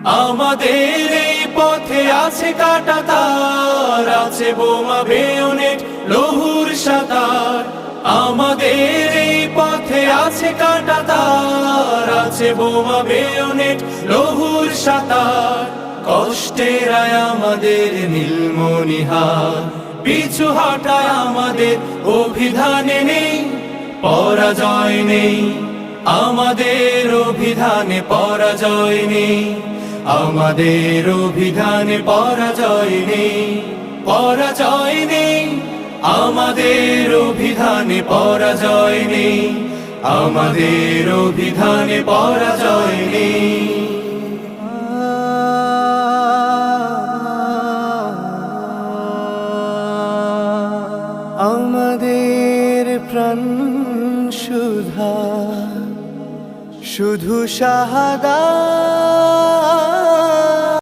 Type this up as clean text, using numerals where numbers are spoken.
আমাদের এই পথে আছে কাঁটাতার, আছে বোমা বেয়োনেট লৌহুর সাতার। আমাদের এই পথে আছে কাঁটাতার, আছে বোমা বেয়োনেট লৌহুর সাতার। কষ্টের আয় আমাদের নীলমণিহার, পিছু হটায় আমাদের অভিধানে নেই, পরাজয় নেই। আমাদের অভিধানে পরাজয় নেই, আমাদের অভিধানে পরাজয় নেই, পরাজয় নেই। আমাদের অভিধানে পরাজয় নেই, আমাদের অভিধানে পরাজয় নেই। আমাদের প্রাণ সুধা শুধু শাহাদাত।